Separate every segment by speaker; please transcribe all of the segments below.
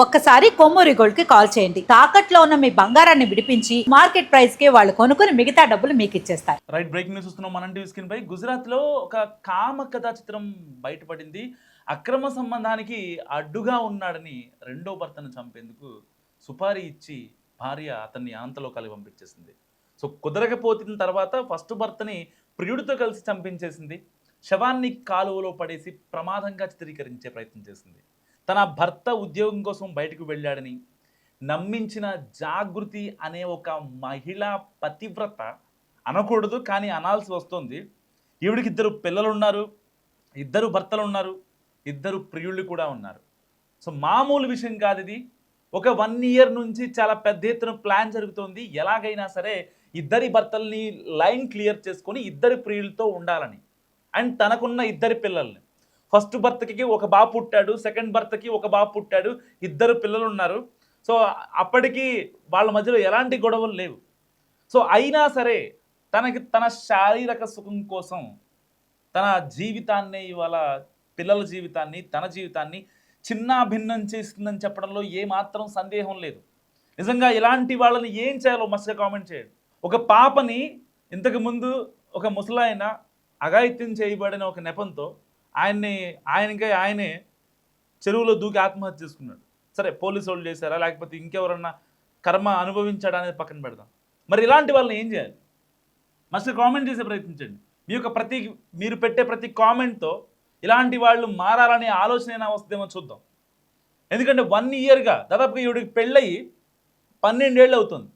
Speaker 1: ఒక్కసారి కొమ్మూరి గోల్డ్ కి కాల్ చేయండి. తాకట్లో ఉన్న మీ బంగారాన్ని విడిపించి మార్కెట్ ప్రైస్ కి వాళ్ళు కొనుక్కుని మిగతా డబ్బులు మీకు ఇచ్చేస్తారు.
Speaker 2: రైట్, బ్రేకింగ్ న్యూస్ చూస్తున్నాం మనం టీవీ స్క్రీన్ పై. గుజరాత్ లో ఒక కామ కథా చిత్రం బయటపడింది. అక్రమ సంబంధానికి అడ్డుగా ఉన్నాడని రెండో భర్తను చంపేందుకు సుపారీ ఇచ్చి భార్య అతన్ని అనంతలోకాలకు పంపించేసింది. సో కుదరకపోతున్న తర్వాత ఫస్ట్ భర్తని ప్రియుడితో కలిసి చంపించేసింది. శవాన్ని కాలువలో పడేసి ప్రమాదంగా చిత్రీకరించే ప్రయత్నం చేసింది. తన భర్త ఉద్యోగం కోసం బయటకు వెళ్ళాడని నమ్మించిన జాగృతి అనే ఒక మహిళా పతివ్రత అనకూడదు, కానీ అనాల్సి వస్తుంది. ఈవిడికి 2 పిల్లలు ఉన్నారు, 2 భర్తలు ఉన్నారు, 2 ప్రియుళ్ళు కూడా ఉన్నారు. సో మామూలు విషయం కాదు ఇది. ఒక 1 ఇయర్ నుంచి చాలా పెద్ద ఎత్తున ప్లాన్ జరుగుతోంది. ఎలాగైనా సరే 2 భర్తల్ని లైన్ క్లియర్ చేసుకొని 2 ప్రియులతో ఉండాలని. అండ్ తనకున్న 2 పిల్లల్ని, ఫస్ట్ భర్తకి ఒక బాబు పుట్టాడు, సెకండ్ భర్తకి ఒక బాబు పుట్టాడు, 2 పిల్లలు ఉన్నారు. సో అప్పటికి వాళ్ళ మధ్యలో ఎలాంటి గొడవలు లేవు. సో అయినా సరే తన శారీరక సుఖం కోసం తన జీవితాన్ని, ఇవాళ పిల్లల జీవితాన్ని, తన జీవితాన్ని చిన్న భిన్నం చేస్తుందని చెప్పడంలో ఏమాత్రం సందేహం లేదు. నిజంగా ఇలాంటి వాళ్ళని ఏం చేయాలో మస్తుగా కామెంట్ చేయండి. ఒక పాపని ఇంతకుముందు ఒక ముసలాయన అఘాయిత్యం చేయబడిన ఒక నెపంతో ఆయనే చెరువులో దూకి ఆత్మహత్య చేసుకున్నాడు. సరే, పోలీసు వాళ్ళు చేశారా లేకపోతే ఇంకెవరన్నా కర్మ అనుభవించాడా అనేది పక్కన పెడదాం. మరి ఇలాంటి వాళ్ళని ఏం చేయాలి? మస్తు కామెంట్ చేసే ప్రయత్నించండి. మీరు పెట్టే ప్రతి కామెంట్తో ఇలాంటి వాళ్ళు మారాలనే ఆలోచన అయినా వస్తుందేమో చూద్దాం. ఎందుకంటే 1 ఇయర్గా దాదాపుగా ఈవిడికి పెళ్ళయి 12 ఏళ్ళు అవుతుంది.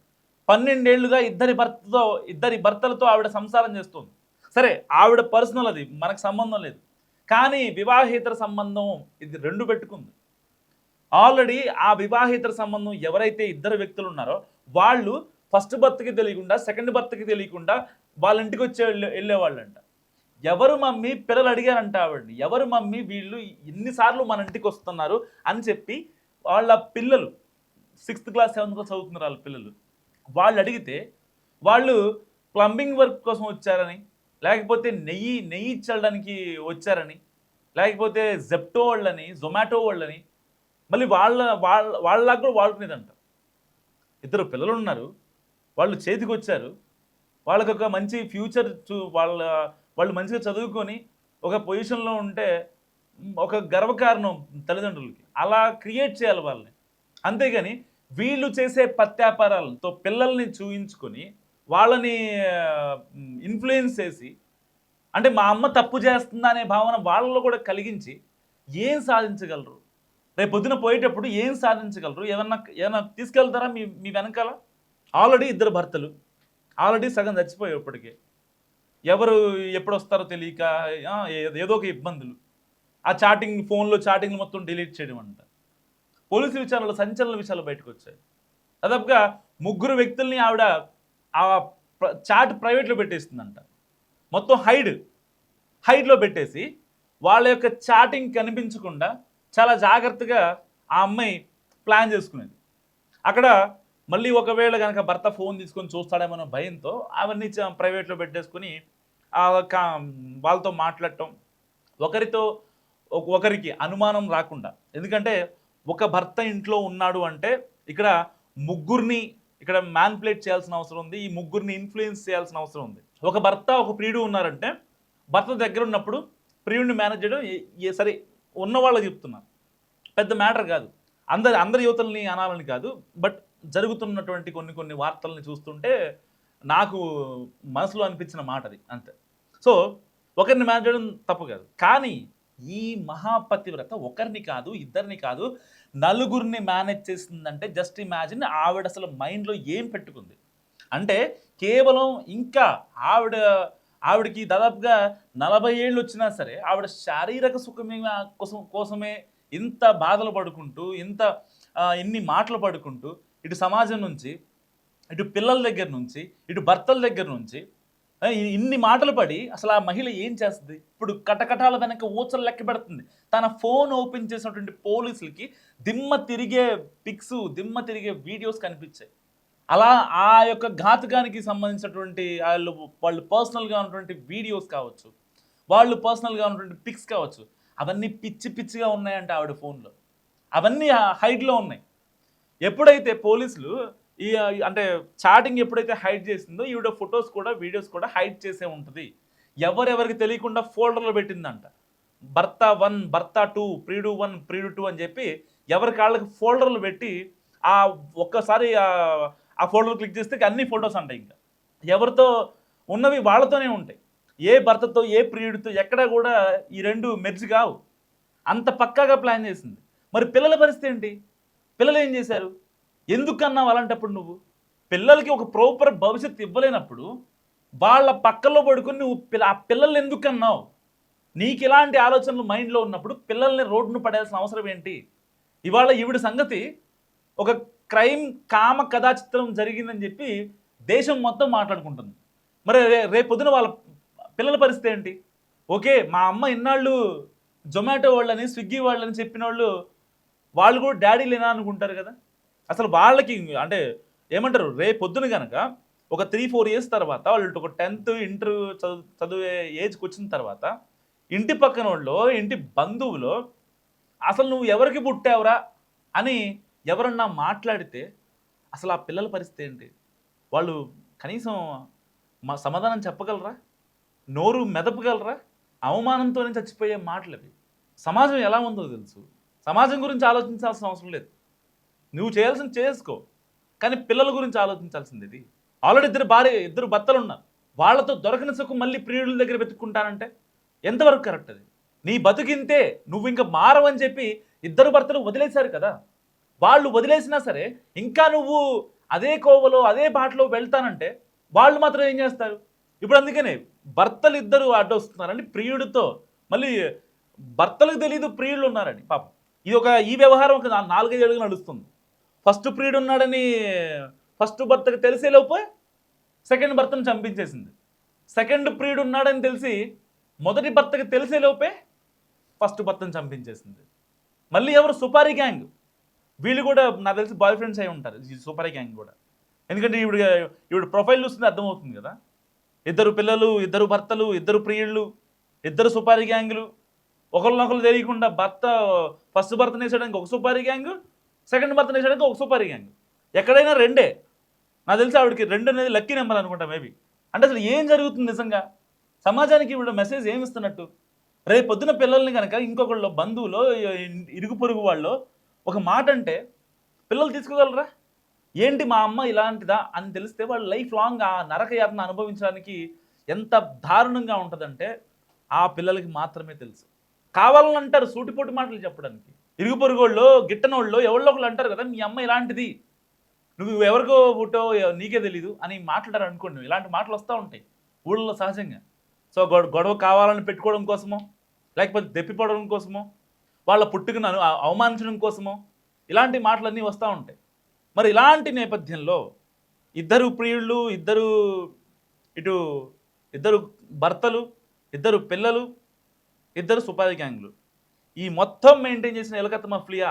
Speaker 2: 12 ఏళ్ళుగా 2 భర్తలతో ఆవిడ సంసారం చేస్తుంది. సరే, ఆవిడ పర్సనల్, అది మనకు సంబంధం లేదు. కానీ వివాహేతర సంబంధం ఇది 2 పెట్టుకుంది. ఆల్రెడీ ఆ వివాహేతర సంబంధం ఎవరైతే 2 వ్యక్తులు ఉన్నారో వాళ్ళు ఫస్ట్ భర్తకి తెలియకుండా, సెకండ్ భర్తకి తెలియకుండా వాళ్ళ ఇంటికి వెళ్ళేవాళ్ళంట. ఎవరు మమ్మీ పిల్లలు అడిగారంట ఆవిడని, ఎవరు మమ్మీ వీళ్ళు ఎన్నిసార్లు మన ఇంటికి వస్తున్నారు అని చెప్పి వాళ్ళ పిల్లలు 6th క్లాస్ 7th క్లాస్ చదువుతున్నారు వాళ్ళ పిల్లలు. వాళ్ళు అడిగితే వాళ్ళు ప్లంబింగ్ వర్క్ కోసం వచ్చారని, లేకపోతే నెయ్యి చల్లడానికి వచ్చారని, లేకపోతే జెప్టో వాళ్ళని, జొమాటో వాళ్ళని, మళ్ళీ వాళ్ళలాగా కూడా వాడుకునేదంట. 2 పిల్లలు ఉన్నారు, వాళ్ళు చేతికి వచ్చారు, వాళ్ళకి ఒక మంచి ఫ్యూచర్ వాళ్ళు మంచిగా చదువుకొని ఒక పొజిషన్లో ఉంటే ఒక గర్వకారణం తల్లిదండ్రులకి. అలా క్రియేట్ చేయాలి వాళ్ళని. అంతేగాని వీళ్ళు చేసే పత్యాపారాలతో పిల్లల్ని చూయించుకొని వాళ్ళని ఇన్ఫ్లుయెన్స్ చేసి, అంటే మా అమ్మ తప్పు చేస్తుందా అనే భావన వాళ్ళలో కూడా కలిగించి ఏం సాధించగలరు? రేపు పొద్దున పోయేటప్పుడు ఏం సాధించగలరు? ఏమన్నా తీసుకెళ్తారా మీ వెనకాల? ఆల్రెడీ 2 భర్తలు, ఆల్రెడీ సగం చచ్చిపోయారు ఇప్పటికే. ఎవరు ఎప్పుడు వస్తారో తెలియక ఏదో ఒక ఇబ్బందులు. ఆ ఫోన్లో చాటింగ్లు మొత్తం డిలీట్ చేయడం అంట. పోలీసు విచారణలో సంచలన విషయాలు బయటకు వచ్చాయి. దాదాపుగా 3 వ్యక్తుల్ని ఆవిడ ఆ చాట్ ప్రైవేట్లో పెట్టేస్తుందంట. మొత్తం హైడ్లో పెట్టేసి వాళ్ళ యొక్క చాటింగ్ కనిపించకుండా చాలా జాగ్రత్తగా ఆ అమ్మాయి ప్లాన్ చేసుకునేది. అక్కడ మళ్ళీ ఒకవేళ కనుక భర్త ఫోన్ తీసుకొని చూస్తాడేమో భయంతో అవన్నీ ప్రైవేట్లో పెట్టేసుకుని వాళ్ళతో మాట్లాడటం, ఒకరికి అనుమానం రాకుండా. ఎందుకంటే ఒక భర్త ఇంట్లో ఉన్నాడు అంటే ఇక్కడ 3 ఇక్కడ మ్యానిపులేట్ చేయాల్సిన అవసరం ఉంది. ఈ 3 ఇన్ఫ్లుయెన్స్ చేయాల్సిన అవసరం ఉంది. ఒక భర్త ఒక ప్రియుడు ఉన్నారంటే భర్త దగ్గర ఉన్నప్పుడు ప్రియుడిని మేనేజ్ చేయడం సరే ఉన్నవాళ్ళకి చెప్తున్నా, పెద్ద మ్యాటర్ కాదు. అందరి యువతల్ని అనాలని కాదు, బట్ జరుగుతున్నటువంటి కొన్ని వార్తల్ని చూస్తుంటే నాకు మనసులో అనిపించిన మాట అది, అంతే. సో ఒకరిని మేనేజ్ చేయడం తప్పు కాదు, కానీ ఈ మహాపతివ్రత ఒకరిని కాదు, 2 కాదు, 4 మేనేజ్ చేసిందంటే జస్ట్ ఇమాజిన్ ఆవిడ అసలు మైండ్లో ఏం పెట్టుకుంది అంటే, కేవలం ఇంకా ఆవిడకి దాదాపుగా 40 ఏళ్ళు వచ్చినా సరే ఆవిడ శారీరక సుఖమే కోసమే ఇంత బాధలు పడుకుంటూ, ఇన్ని మాటలు పడుకుంటూ, ఇటు సమాజం నుంచి, ఇటు పిల్లల దగ్గర నుంచి, ఇటు భర్తల దగ్గర నుంచి ఇన్ని మాటలు పడి అసలు ఆ మహిళ ఏం చేస్తుంది? ఇప్పుడు కటకటాల వెనక ఊచలు లెక్క పెడుతుంది. తన ఫోన్ ఓపెన్ చేసినటువంటి పోలీసులకి దిమ్మ తిరిగే పిక్స్, దిమ్మ తిరిగే వీడియోస్ కనిపించాయి. అలా ఆ యొక్క ఘాతుకానికి సంబంధించినటువంటి వాళ్ళు పర్సనల్గా ఉన్నటువంటి వీడియోస్ కావచ్చు, వాళ్ళు పర్సనల్గా ఉన్నటువంటి పిక్స్ కావచ్చు, అవన్నీ పిచ్చిగా ఉన్నాయంటే ఆవిడ ఫోన్లో. అవన్నీ హైడ్లో ఉన్నాయి. ఎప్పుడైతే పోలీసులు అంటే చాటింగ్ ఎప్పుడైతే హైడ్ చేసిందో ఈవిడ ఫొటోస్ కూడా వీడియోస్ కూడా హైడ్ చేసే ఉంటుంది. ఎవరెవరికి తెలియకుండా ఫోల్డర్లో పెట్టిందంట. భర్త 1, భర్త 2, ప్రియుడు 1, ప్రియుడు 2 అని చెప్పి ఎవరి కాళ్ళకి ఫోల్డర్లు పెట్టి ఆ ఒక్కసారి ఆ ఫోల్డర్ క్లిక్ చేస్తే అన్ని ఫొటోస్ అంటాయి. ఇంకా ఎవరితో ఉన్నవి వాళ్ళతోనే ఉంటాయి. ఏ భర్తతో ఏ ప్రియుడితో ఎక్కడా కూడా ఈ రెండు మెర్జ్ కావు. అంత పక్కాగా ప్లాన్ చేసింది. మరి పిల్లల పరిస్థితి ఏంటి? పిల్లలు ఏం చేశారు? ఎందుకన్నావు అలాంటప్పుడు? నువ్వు పిల్లలకి ఒక ప్రాపర్ భవిష్యత్తు ఇవ్వలేనప్పుడు వాళ్ళ పక్కలో పడుకుని నువ్వు ఆ పిల్లల్ని ఎందుకన్నావు? నీకు ఇలాంటి ఆలోచనలు మైండ్లో ఉన్నప్పుడు పిల్లల్ని రోడ్డును పడేయాల్సిన అవసరం ఏంటి? ఇవాళ ఈవిడ సంగతి ఒక క్రైమ్ కామ కథా చిత్రం జరిగిందని చెప్పి దేశం మొత్తం మాట్లాడుకుంటుంది. మరి రేపొద్దున వాళ్ళ పిల్లల పరిస్థితి ఏంటి? ఓకే, మా అమ్మ ఇన్నాళ్ళు జొమాటో వాళ్ళని స్విగ్గీ వాళ్ళని చెప్పిన వాళ్ళు కూడా డాడీ లేనా అనుకుంటారు కదా. అసలు వాళ్ళకి అంటే ఏమంటారు, రేపొద్దున కనుక ఒక 3-4 ఇయర్స్ తర్వాత వాళ్ళు ఒక 10th ఇంటర్ చదివే ఏజ్కి వచ్చిన తర్వాత ఇంటి పక్కన వాళ్ళు ఇంటి బంధువులు అసలు నువ్వు ఎవరికి పుట్టావురా అని ఎవరన్నా మాట్లాడితే అసలు ఆ పిల్లల పరిస్థితి ఏంటి? వాళ్ళు కనీసం సమాధానం చెప్పగలరా? నోరు మెదపగలరా? అవమానంతోనే చచ్చిపోయే మాటలు అవి. సమాజం ఎలా ఉందో తెలుసు. సమాజం గురించి ఆలోచించాల్సిన అవసరం లేదు. నువ్వు చేయాల్సింది చేసుకో, కానీ పిల్లల గురించి ఆలోచించాల్సింది ఇది. ఆల్రెడీ ఇద్దరు భర్తలు ఉన్నారు. వాళ్ళతో దొరకని సుఖం మళ్ళీ ప్రియుల దగ్గర వెతుక్కుంటానంటే ఎంతవరకు కరెక్ట్? అది నీ బతుకింతే, నువ్వు ఇంకా మారవని చెప్పి ఇద్దరు భర్తలు వదిలేశారు కదా. వాళ్ళు వదిలేసినా సరే ఇంకా నువ్వు అదే కోవలో అదే బాటలో వెళ్తానంటే వాళ్ళు మాత్రం ఏం చేస్తారు? ఇప్పుడు అందుకనే భర్తలు ఇద్దరు అడ్డొస్తున్నారని ప్రియుడితో, మళ్ళీ భర్తలకు తెలియదు ప్రియుళ్ళు ఉన్నారని. పాపం ఈ వ్యవహారం ఒక 4-5 ఏళ్ళుగా నడుస్తుంది. ఫస్ట్ ప్రియుడు ఉన్నాడని ఫస్ట్ భర్తకు తెలిసేలోపు సెకండ్ భర్తను చంపించేసింది. సెకండ్ ప్రియుడు ఉన్నాడని తెలిసి మొదటి భర్తకు తెలిసేలోపే ఫస్ట్ భర్తను చంపించేసింది. మళ్ళీ ఎవరు? సుపారీ గ్యాంగ్. వీళ్ళు కూడా నాకు తెలిసి బాయ్ ఫ్రెండ్స్ అయి ఉంటారు ఈ సుపారీ గ్యాంగ్ కూడా. ఎందుకంటే ఈవిడ ప్రొఫైల్ చూస్తుంది అర్థమవుతుంది కదా. 2 పిల్లలు, 2 భర్తలు, 2 ప్రియుళ్ళు, 2 సుపారీ గ్యాంగులు. ఒకరినొకరు తెలియకుండా ఫస్ట్ భర్తను వేసేయడానికి ఒక సుపారీ గ్యాంగ్, సెకండ్ భర్తను వేసేయడానికి ఒక సుపారీ గ్యాంగ్. ఎక్కడైనా 2. నాకు తెలిసి ఆవిడకి 2 అనేది లక్కీ నెంబర్ అనుకుంటా మేబీ. అంటే అసలు ఏం జరుగుతుంది నిజంగా? సమాజానికి ఈవిడ మెసేజ్ ఏమి ఇస్తున్నట్టు? రేపు పొద్దున పిల్లల్ని కనుక ఇంకొకళ్ళు బంధువులో ఇరుగు పొరుగు వాళ్ళు ఒక మాట అంటే పిల్లలు తీసుకోగలరా? ఏంటి మా అమ్మ ఇలాంటిదా అని తెలిస్తే వాళ్ళు లైఫ్ లాంగ్ ఆ నరకయాతన అనుభవించడానికి ఎంత దారుణంగా ఉంటుందంటే ఆ పిల్లలకి మాత్రమే తెలుసు. కావాలని అంటారు సూటిపోటి మాటలు చెప్పడానికి. ఇరుగు పొరుగోళ్ళు గిట్టనోళ్ళు ఎవరో ఒకళ్ళు అంటారు కదా, మీ అమ్మ ఇలాంటిది, నువ్వు ఎవరికో పుట్టో నీకే తెలీదు అని మాట్లాడారు అనుకోండి. ఇలాంటి మాటలు వస్తూ ఉంటాయి ఊళ్ళో సహజంగా. సో గొడవ కావాలని పెట్టుకోవడం కోసమో, లేకపోతే దెప్పిపోవడం కోసమో, వాళ్ళ పుట్టుకను అవమానించడం కోసమో ఇలాంటి మాటలన్నీ వస్తూ ఉంటాయి. మరి ఇలాంటి నేపథ్యంలో 2 ప్రియుళ్ళు, 2 భర్తలు, 2 పిల్లలు, 2 సుపారీ గ్యాంగ్లు, ఈ మొత్తం మెయింటైన్ చేసిన ఎలకత్త మఫ్లియా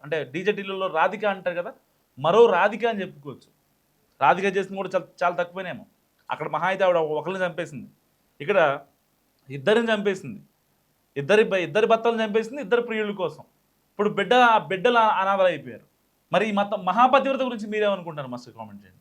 Speaker 2: అంటే డీజే ఢిల్లీలో రాధిక అంటారు కదా, మరో రాధిక అని చెప్పుకోవచ్చు. రాధిక చేసింది కూడా చాలా తక్కువనేమో. అక్కడ మహా అయితే ఆవిడ ఒకరిని చంపేసింది, ఇక్కడ 2 చంపేసింది. 2 భర్తలను చంపేసింది 2 ప్రియుల కోసం. ఇప్పుడు బిడ్డలు అనాథలు అయిపోయారు. మరి ఈ మొత్తం మహాపతివ్రత గురించి మీరేమనుకుంటారు? మస్తు కామెంట్ చేయండి.